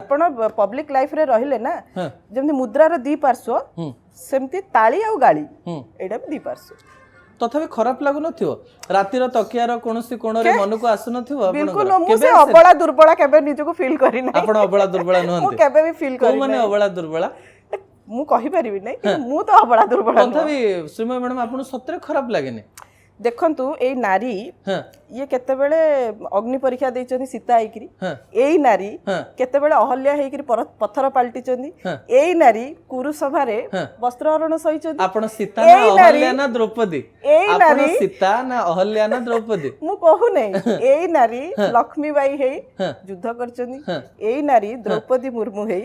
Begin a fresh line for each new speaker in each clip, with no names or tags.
आपण public life रे रहिले ना जेमति मुद्रार दी पार्श्व सेमति ताली आ गाली एटा भी दी पार्श्व
तथापि खराब लागु नथियो रातिर तकियार कोनोसी कोणरे मन को आसु नथियो
बिल्कुल मु से अबला दुर्बला केबे निज को फील करी नै
आपण अबला दुर्बला
मु
नहंते
केबे भी फील करी
माने अबला दुर्बला
मु कहि परिबि नै मु तो अबला दुर्बला
तथापि श्रीमय मैडम आपण सत्रे खराब लागेनी
देखंतु ए नारी ये केते बेले अग्नि परीक्षा देइचनी सीता आइकरी एई नारी केते बेले अहल्या हेकरी पत्थर पाल्टिचनी एई नारी कुरुसभा रे वस्त्र हरण सहिचनी
आपण सीता ना अहल्या ना द्रौपदी आपण सीता ना अहल्या ना द्रौपदी
मु कहू नै एई नारी लक्ष्मी बाई हे युद्ध करचनी एई नारी द्रौपदी मुर्मू हे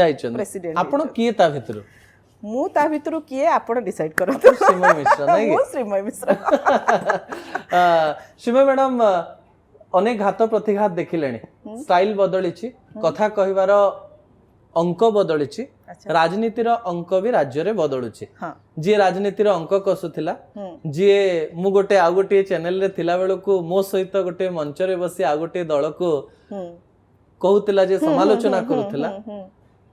जाइचनी आपण किए ता भितरु
मु ता भितरु किए आपण डिसाइड करत
श्रीमय मिश्र नै
मु श्रीमय मिश्र
श्रीमय मैडम अनेक घात प्रतिघात देखिलेनी स्टाइल बदलिछि कथा कहिवार अंक बदलिछि राजनीतिर अंक भी राज्य रे बदलुछि जे राजनीतिर अंक कसुथिला जे मु गोटे आ गोटे चैनल रे थिला बेलको मो सहित गोटे मंच रे बसी आ गोटे दल को कहूतिला जे समालोचना करूथिला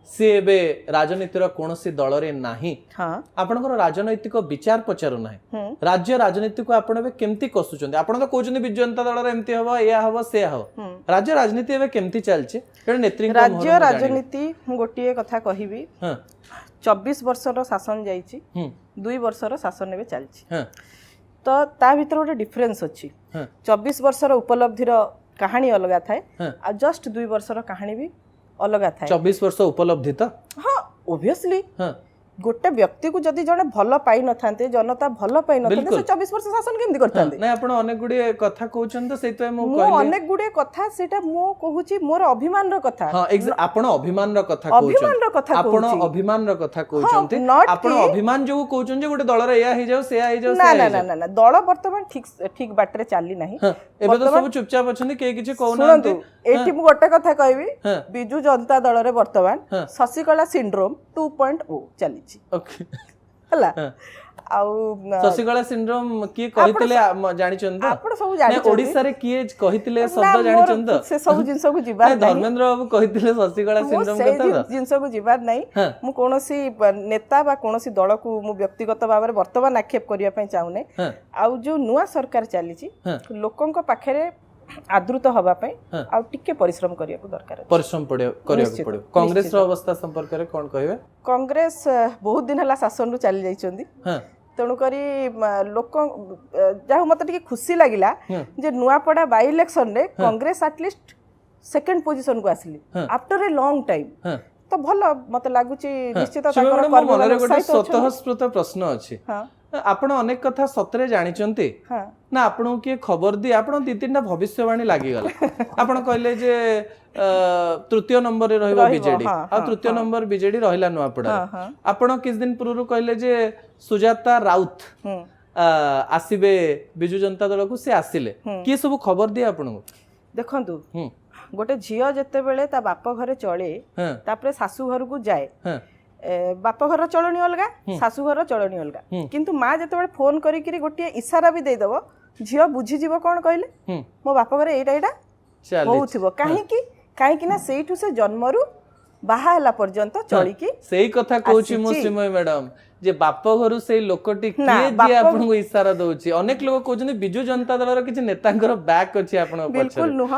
सी एबे राजनीतिर कोनोसी दल रे नाही आपनकर राजनैतिक विचार पचारु नाही राज्य राजनीति को आपण एबे केमती कसुचंदी आपण तो कहउचंदी बिजु जनता दल रे एमती हबो या हबो से हबो राज्य राजनीति एबे केमती चलछि एडे नेत्री
राज्य राजनीति मु गोटिए कथा कहिबी 24 वर्षर शासन जाईछि 2 वर्षर शासन एबे चलछि तो ता भीतर गोटे डिफरेंस अछि 24 वर्षर उपलब्धिर कहानी अलगा थाए आ जस्ट 2 वर्षर कहानी भी अलगा थाए
24 वर्ष उपलब्धि तो
हाँ ऑब्वियसली गोटे व्यक्ति को जदि जने भल पाई न थांते जनता भल पाई न थांते से 24 वर्ष शासन केमति करतांते
नै आपण अनेक गुडी कथा कहउछन तो सेतय मो
कहली मो अनेक गुडी कथा सेटा मो कहूची मोर अभिमान र कथा
हां आपण अभिमान र कथा कहउछन
अभिमान र कथा
आपण अभिमान र कथा कहउछनते आपण अभिमान जो कहउछन जे गोटे दल रे या हे जाउ से या हे जाउ
ना ना ना ना दल वर्तमान ठीक बाटरे चाली नाही
एबे तो सब चुपचाप अछन के किछि कहउनांते
एठी मु गोटे कथा कहबी बिजु जनता दल रे वर्तमान शशिकला सिंड्रोम 2.0 चली
ओके
हला आउ
शशिकला सिंड्रोम की कहितले जानि छन तो
आपण सब जानि
ओडिसा रे की कहितले शब्द जानि छन तो
से सब जिंस को जीवा
धर्मेंद्र बाबू कहितले शशिकला सिंड्रोम कथा तो
जिंस को जीवा नै मु कोनोसी नेता बा कोनोसी दल को मु व्यक्तिगत भाबरे वर्तमान आक्षेप करिया पय चाहू नै आउ जो नुवा सरकार चली छि लोकन को पाखरे आदृत हवा पय आ टिके परिश्रम करिया को दरकार
परिश्रम करिया पड़ो कांग्रेस रो अवस्था संपर्क रे कोन कहबे
कांग्रेस बहुत दिन हला शासन रु चली जाइछंदी तेणु करी लोक जाहु मत टिके खुशी लागिला जे नुआपड़ा बाई इलेक्शन रे कांग्रेस एटलीस्ट सेकंड पोजीशन को आसली आफ्टर ए लॉन्ग टाइम तो भलो मत लागुची निश्चित ताकर कर्म
मन रे गोटे स्वतःस्फूर्त प्रश्न अछि आपण अनेक कथा सतरे जानिचंती ना आपण के खबर दी आपण दी तीनटा भविष्यवाणी लागी गला आपण कहले जे तृतीय नंबर रे रहबो बीजेडी आ तृतीय नंबर बीजेडी रहिला नुआ पड़ा आपण किस दिन पूर्व कहले जे सुजाता राउत आसीबे बिजु जनता दल को से आसिले की सब खबर दी आपण को
देखंतु गोटे झियो जते बेले ता बाप घरे चले तापरे सासू घर को जाए बाप घर चलनी अलगा सासू घर चलनी अलगा किंतु माँ जते बेले फोन करी गोटे इशारा भी दे दबो झियो बुझी जीवो कोन कहले मो बाप घरे एटा होउथिबो काहे कि ना सेठु से जन्मरु बाहा हला पर्यंत चली की
सेही कथा कहूची मो सिमय मैडम जे बाप घरु से लोकटी किए जे आपन को इशारा दउची अनेक लोग कहउछन बिजु जनता दल रो किछ नेतांकर बैक अछि आपन पछरे
बिल्कुल नुह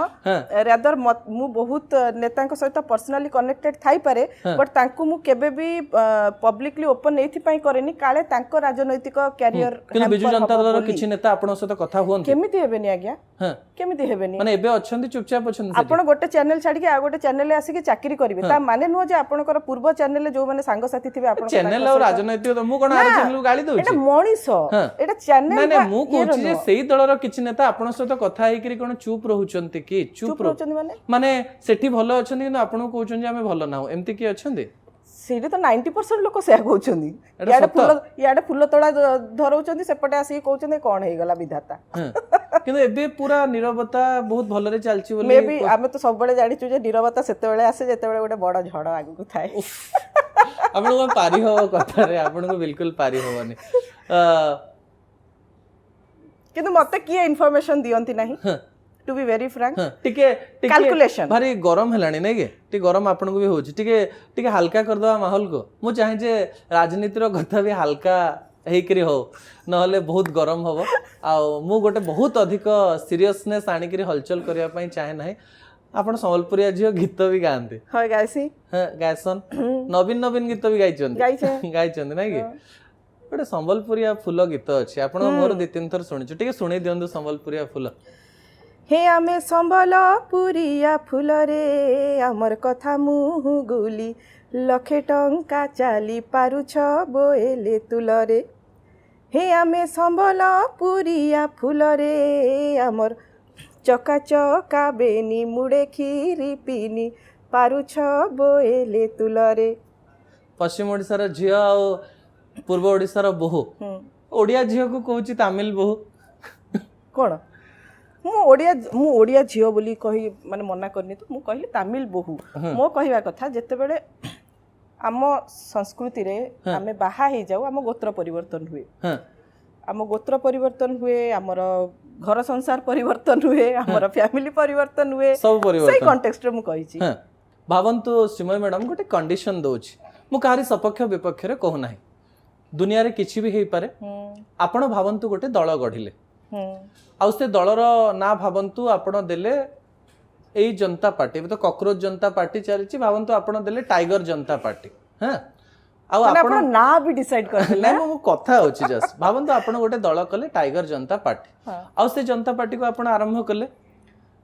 रादर मु बहुत नेतांक सहित पर्सनली कनेक्टेड थाई पारे बट तांकु मु केबे भी पब्लिकली ओपन एथि पई करेनी काले तांक राजनैतिक कैरियर
कि बिजु जनता दल रो किछ नेता आपन सहित कथा हुन
केमिति हेबेनी आज्ञा केमिति हेबेनी
माने एबे अछंती चुपचाप अछन
आपन गोटे चैनल छाडी के आ गोटे चैनल ले आसी के चाकरी करबे ता माने नुह जे आपनकर पूर्व चैनल जो माने संग साथी थिबे आपन
चैनल और राजनैतिक तो मु कोन आर चैनल गाली दउची
एटा मणिसो एटा चैनल
नै नै मु कहूची जे सेही दलर किछ नेता आपन सहित कथा हेई करी कोन चुप रहउचंती कि चुप
रहउचंती
माने सेठी भलो अछंती किंतु आपन कहउचन जे हमें भलो ना एम्ति की अछंती
सेठी तो 90% लोक से कहउचंती याडे फुल तोड़ा धरउचंती सेपटे आसी कहउचंती कोन हेई गला विधाता
किंतु एबे पूरा निरवता बहुत भलो रे चलची बोली
मे बी आमे तो सब बेले जानिचु जे निरवता सेते बेले आसे जेते बेले गोटे बड़ झड़ आगु को थाए
आपण को पारी हो कथा रे आपण को बिल्कुल पारी होवनी
किंतु मते की इन्फॉर्मेशन दियंती नाही टू बी वेरी फ्रैंक
टिके
कैलकुलेशन
भारी गरम हेलानी नहीं के टिके गरम आपन को भी होची टिके टिके हल्का कर दवा माहौल को मु चाहे जे राजनीति रो कथा भी हल्का हेकरी हो नहले बहुत गरम हबो आ मु गोटे बहुत अधिक सीरियसनेस आनी करी हलचल करिया पई चाहे नाही आपण संबलपुरिया झियो गीत भी गाते
हाय गाइसी
गायसन नवीन नवीन गीत भी गाइछन नहीं के गोटे संबलपुरिया फूल गीत अच्छे आप मोर 2-3 थर शुणी टे शुणी दिंतु संबलपुरिया फूल
हे आमे संबलपुरिया फूल रे आमर कथा मुह गुली लखे टंका चाली पारुछ बोएले तुल रे हे आमे संबलपुरिया फूल रे आमर चका चका बेनी मुड़े खीरी पीनी पारुछ बोएले तुल रे
पश्चिम ओडिशार झियो आ पूर्व ओडिशार बोहू ओडिया झियो को कहूची तमिल बोहू
कौन मु ओडिया झियो बोली कही माने मना करनी तो मु कहली तमिल बोहू मो कहवा कथा जेतेबेले आम संस्कृति रे आमे बाहा हे जाऊ आम गोत्र परिवर्तन हुए आम गोत्र परिवर्तन हुए आमर घर संसार परिवर्तन हुए आमर फैमिली परिवर्तन हुए
सब परिवर्तन
सही कॉन्टेक्स्ट रे मु कहि छी
भावंतु श्रीमय मैडम गोटे कंडीशन दोछि मु काहारी सपक्ष विपक्ष रे कहू नाही दुनिया रे किछि भी हेई पारे आपण भावंतु गोटे दल गढिले आउ से दलर ना भावंतु आपण देले एई जनता पार्टी तो कॉकरोच जनता पार्टी चलिछि भावंतु आपण देले टाइगर जनता पार्टी हां आउ
आपण ना भी डिसाइड कर
ना मु कथा होछि जस्ट भावंतु आपण गोटे दल कले टाइगर जनता पार्टी आउ से जनता पार्टी को आपण आरंभ कले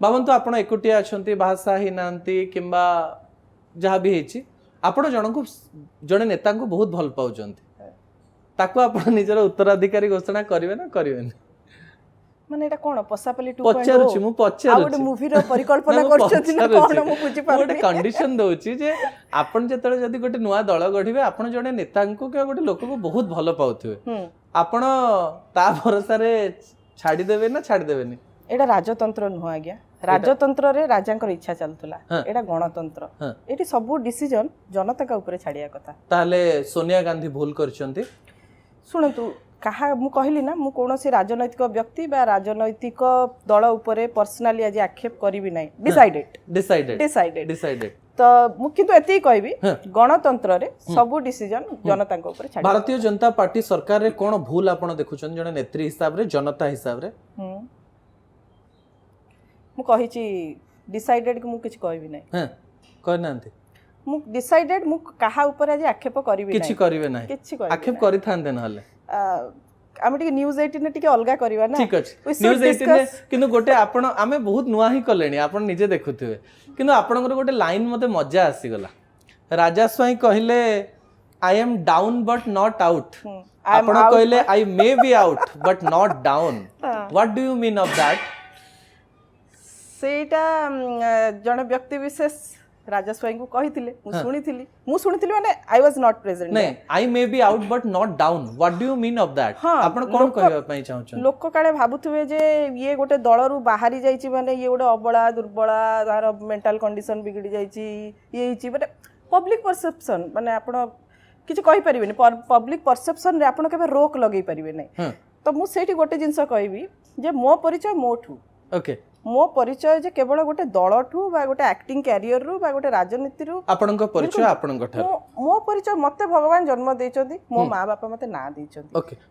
भावंतु आपण एकुटिया अछंती भाषा ही नांती किंबा जहा भी हेछि आपण जनको जने नेता को बहुत भल पाउचंती ताको आपण निजर उत्तराधिकारी घोषणा करिवे ना करिवे
माने एटा कोन पसापली 2.0
पचारुछि मु पचारुछि
आउट मूवी रो परिकल्पना करछथि ना कोन मु बुझि पार
गोटे कंडीशन दोछि जे आपण जेतळे जदी गोटे नुवा दल गढिबे आपण जने नेता को के गोटे लोक को बहुत भल पाउथिबे आपण ता भरोसा रे छाडी देबे ना छाडी देबेनी
एटा राजतंत्र नुवा आज्ञा राजतंत्र रे राजांकर इच्छा चलतला एटा गणतंत्र एटी सब डिसीजन जनता का ऊपर छाडिया कथा
ताले सोनिया गांधी भूल करछंती
सुनतु कहा मु कहली ना मु कोनोसी राजनैतिक व्यक्ति बा राजनैतिक दल उपरे पर्सनली आज आक्षेप करिवि नै डिसाइडेड तो मु किंतु एते कहबी गणतंत्र रे सब डिसीजन जनता के ऊपर छाडी
भारतीय जनता पार्टी सरकार रे कोन भूल आपण देखुछन जने नेत्री हिसाब रे जनता हिसाब रे
मु कहि छी डिसाइडेड कि मु किछ कहबी नै
कहनांती
मु डिसाइडेड मु कहा ऊपर आज आक्षेप करिवि नै
किछ करिवे नै आक्षेप करि थांते नहले
आमे टिके न्यूज 18 ने टिके अलगा करबा ना
ठीक अछि न्यूज 18 ने किनु गोटे आपण आमे बहुत नुवा ही कलेनी आपण निजे देखुथिबे किनु आपणकर गोटे लाइन मते मजा आसी गला राजा स्वाई कहिले I am down but not out आपण कहिले I may be out but not down what do you mean of that
सेटा जने व्यक्ति विशेष राजा स्वाई को कहिथिले मु सुनिथिली माने आई वाज नॉट प्रेजेंट
नहीं I may be out but not down what do you mean of that आपण कोन कहबा पई चाहछन
लोक काळे भाबुथुवे जे ये गोटे दळरू बाहरी जाईची माने ये गोटे अबळा दुर्बळा तार मेंटल कंडीशन बिगड़ी जाईची ये हिची माने पब्लिक परसेप्शन माने आपण किछ कहि परिबेनी पब्लिक परसेप्शन रे आपण केबे रोक लगेई परिबे नै तो मु सेठी गोटे जिंस कहबी जे मो परिचय मोठू
ओके
मो परिचय जे केवल गोटे दलठू बा गोटे एक्टिंग कैरियर रु बा गोटे राजनीति रु
आपनक परिचय आपनक ठर
मो परिचय मते भगवान जन्म देइचंती मो मां बापा मते ना देइचंती
ओके